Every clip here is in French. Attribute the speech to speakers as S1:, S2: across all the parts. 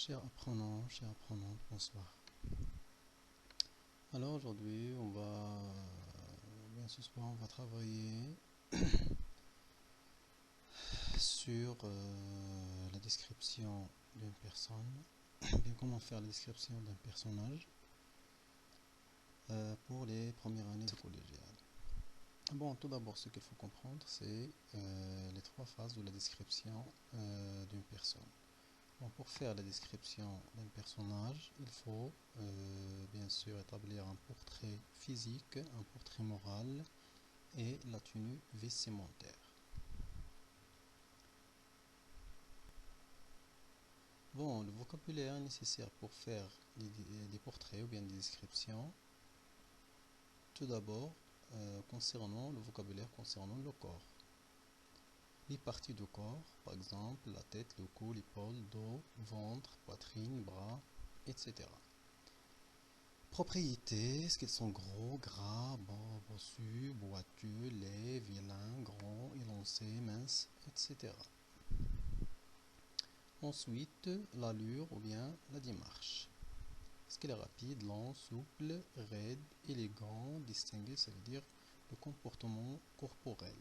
S1: Chers apprenants, chers apprenantes, bonsoir. Alors aujourd'hui, ce soir, on va travailler sur la description d'une personne, bien comment faire la description d'un personnage pour les premières années collégiales. Bon, tout d'abord, ce qu'il faut comprendre, c'est les trois phases de la description d'une personne. Bon, pour faire la description d'un personnage, il faut bien sûr établir un portrait physique, un portrait moral et la tenue vestimentaire. Bon, le vocabulaire nécessaire pour faire des portraits ou bien des descriptions, tout d'abord, concernant le vocabulaire concernant le corps. Les parties du corps, par exemple la tête, le cou, l'épaule, dos, ventre, poitrine, bras, etc. Propriétés, est-ce qu'ils sont gros, gras, bossus, boiteux, laids, vilains, grands, élancés, minces, etc. Ensuite, l'allure ou bien la démarche. Est-ce qu'il est rapide, lent, souple, raide, élégant, distingué, ça veut dire le comportement corporel.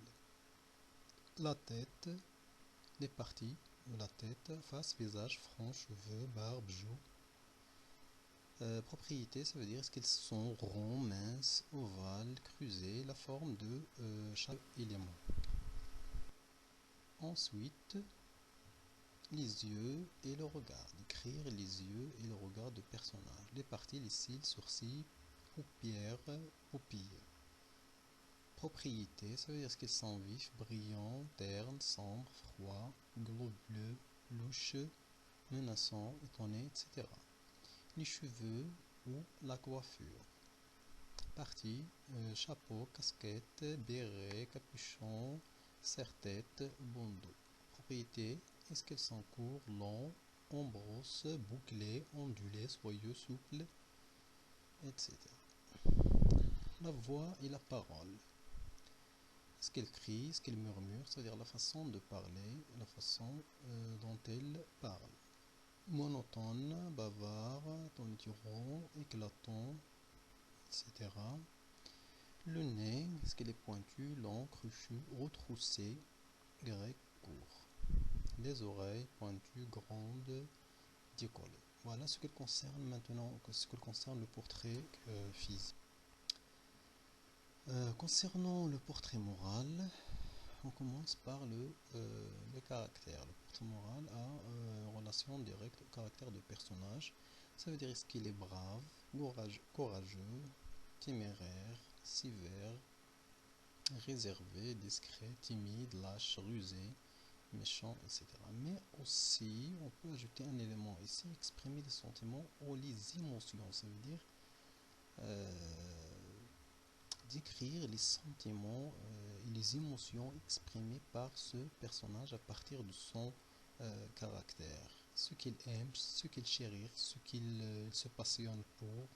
S1: La tête, les parties de la tête, face, visage, front, cheveux, barbe, joues. Propriété, ça veut dire est-ce qu'ils sont ronds, minces, ovales, creusés, la forme de chaque élément. Ensuite, les yeux et le regard. Décrire les yeux et le regard de personnage. Les parties, les cils, sourcils, paupières, pupilles. Propriété, ça veut dire est-ce qu'ils sont vifs, brillants, ternes, sombres, froids, globuleux, louches, menaçants, étonnés, etc. Les cheveux ou la coiffure. Parties, chapeau, casquette, béret, capuchon, serre-tête, bandeau. Propriété, est-ce qu'elles sont courts, longs, en brosse, bouclés, ondulés, soyeux, souples, etc. La voix et la parole. Est-ce qu'elle crie, est-ce qu'elle murmure, c'est-à-dire la façon de parler, la façon dont elle parle. Monotone, bavard, tonitruant, éclatant, etc. Le nez, est-ce qu'elle est pointue, long, crochu, retroussé, grec, court. Les oreilles pointues, grandes, décollées. Voilà ce qu'elle concerne maintenant, ce que concerne le portrait physique. Concernant le portrait moral, on commence par le caractère. Le portrait moral a relation directe au caractère de personnage. Ça veut dire est-ce qu'il est brave, courageux, téméraire, sévère, réservé, discret, timide, lâche, rusé, méchant, etc. Mais aussi, on peut ajouter un élément ici, exprimer des sentiments ou les émotions. Ça veut dire décrire les sentiments et les émotions exprimées par ce personnage à partir de son caractère. Ce qu'il aime, ce qu'il chérit, ce qu'il se passionne pour,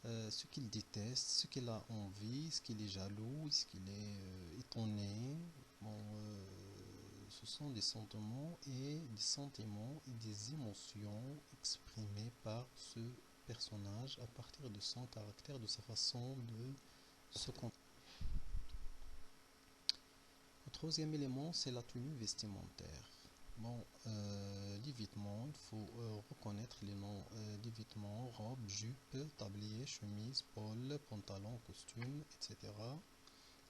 S1: ce qu'il déteste, ce qu'il a envie, ce qu'il est jaloux, ce qu'il est étonné. Bon, ce sont des sentiments et des émotions exprimées par ce personnage à partir de son caractère, de sa façon de se comporter. Le troisième élément, c'est la tenue vestimentaire. Bon, les vêtements, il faut reconnaître les noms des vêtements, robe, jupe, tablier, chemise, pôle, pantalon, costume, etc.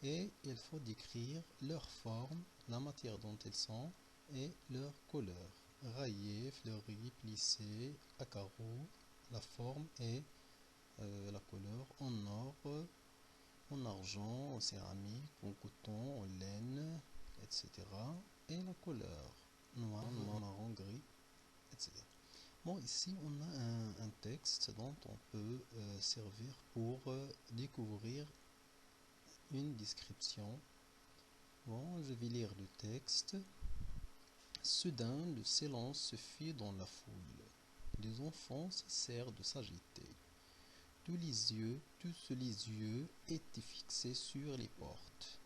S1: Et il faut décrire leur forme, la matière dont ils sont et leur couleur. Raillé, fleuri, plissé, à carreaux, la forme et la couleur en or, en argent, en céramique, en coton, en laine, etc. Et la couleur, noir, marron, gris, etc. Bon, ici on a un texte dont on peut servir pour découvrir une description. Bon, je vais lire le texte. Soudain, le silence se fit dans la foule. Les enfants cessèrent de s'agiter. Tous les yeux étaient fixés sur les portes.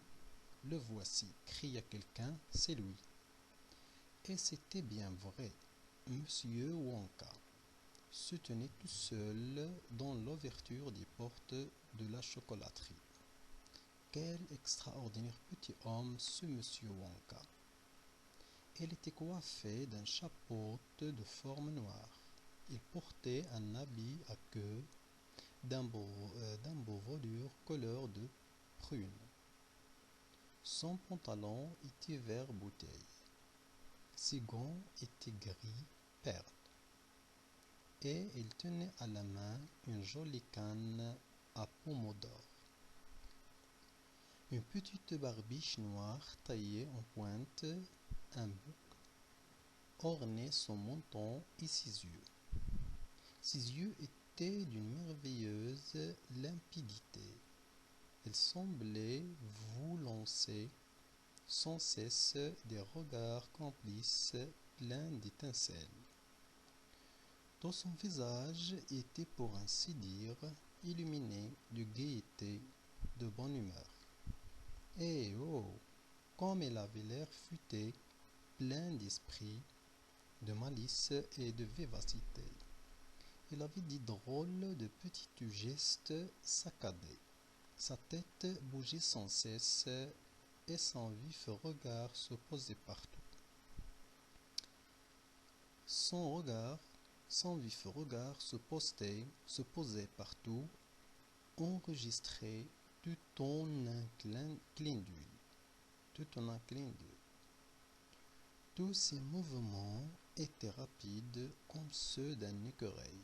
S1: Le voici, cria quelqu'un, c'est lui. Et c'était bien vrai. Monsieur Wonka se tenait tout seul dans l'ouverture des portes de la chocolaterie. Quel extraordinaire petit homme, ce monsieur Wonka! Il était coiffé d'un chapeau de forme noire. Il portait un habit à queue d'un beau velours couleur de prune. Son pantalon était vert bouteille. Ses gants étaient gris perle. Et il tenait à la main une jolie canne à pommeau d'or. Une petite barbiche noire taillée en pointe, un bouc ornait son menton et ses yeux. Ses yeux étaient d'une merveilleuse limpidité. Il semblait vous lancer sans cesse des regards complices pleins d'étincelles. Tout son visage était pour ainsi dire illuminé de gaieté, de bonne humeur. Et oh, comme il avait l'air futé, plein d'esprit, de malice et de vivacité. Il avait des drôles de petits gestes saccadés. Sa tête bougeait sans cesse et son vif regard se posait partout. Son vif regard se posait partout, enregistré tout en un clin d'œil. Tous ses mouvements étaient rapides comme ceux d'un écureuil.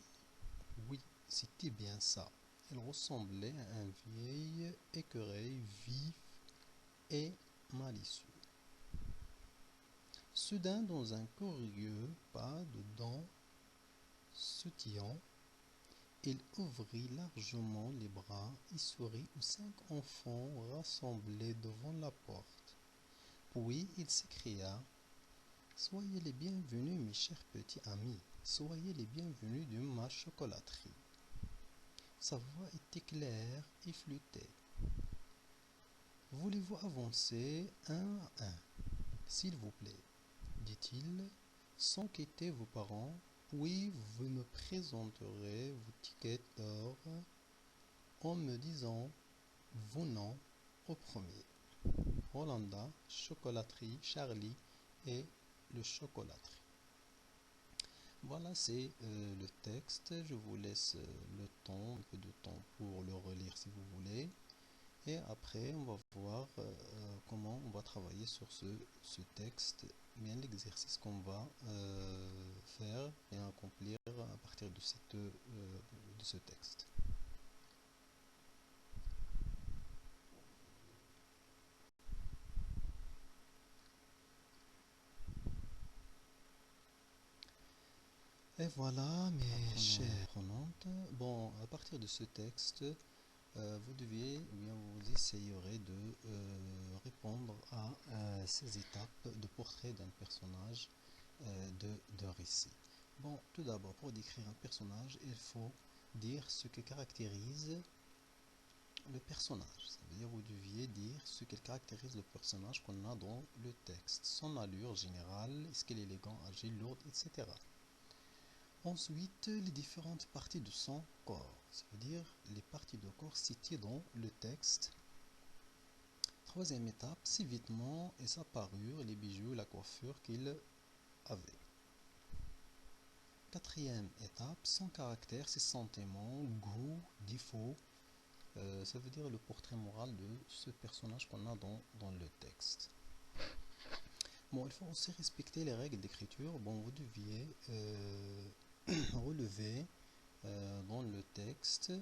S1: Oui, c'était bien ça. Il ressemblait à un vieil écureuil vif et malicieux. Soudain, dans un curieux pas de dents sautillant, il ouvrit largement les bras et sourit aux 5 enfants rassemblés devant la porte. Puis il s'écria: Soyez les bienvenus, mes chers petits amis, soyez les bienvenus de ma chocolaterie. Sa voix était claire et flûtée. Voulez-vous avancer un à un, s'il vous plaît, dit-il, sans quitter vos parents, puis vous me présenterez vos tickets d'or en me disant vos noms au premier. Rolanda, chocolaterie, Charlie et le chocolaterie. Voilà, c'est le texte. Je vous laisse le temps, un peu de temps pour le relire si vous voulez. Et après, on va voir comment on va travailler sur ce texte, bien l'exercice qu'on va faire et accomplir à partir de ce texte. Et voilà, mes chers apprenantes. Bon, à partir de ce texte, vous deviez, ou bien vous essayerez de répondre à ces étapes de portrait d'un personnage de récit. Bon, tout d'abord, pour décrire un personnage, il faut dire ce qui caractérise le personnage. Ça veut dire vous deviez dire ce qui caractérise le personnage qu'on a dans le texte. Son allure générale, est-ce qu'il est élégant, agile, lourd, etc. Ensuite, les différentes parties de son corps, ça veut dire les parties de corps citées dans le texte. Troisième étape, ses vêtements et sa parure, les bijoux, la coiffure qu'il avait. Quatrième étape, son caractère, ses sentiments, goûts, défauts, ça veut dire le portrait moral de ce personnage qu'on a dans le texte. Bon, il faut aussi respecter les règles d'écriture. Bon, vous deviez relever dans le texte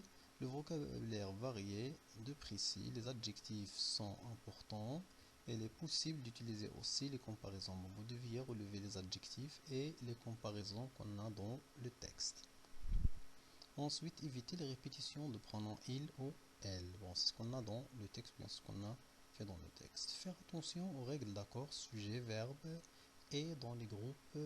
S1: le vocabulaire varié de précis, les adjectifs sont importants et il est possible d'utiliser aussi les comparaisons. Bon, vous deviez relever les adjectifs et les comparaisons qu'on a dans le texte. Ensuite, éviter les répétitions de pronoms il ou elle. Bon, c'est ce qu'on a dans le texte, bien ce qu'on a fait dans le texte. Faire attention aux règles d'accord, sujet, verbe et dans les groupes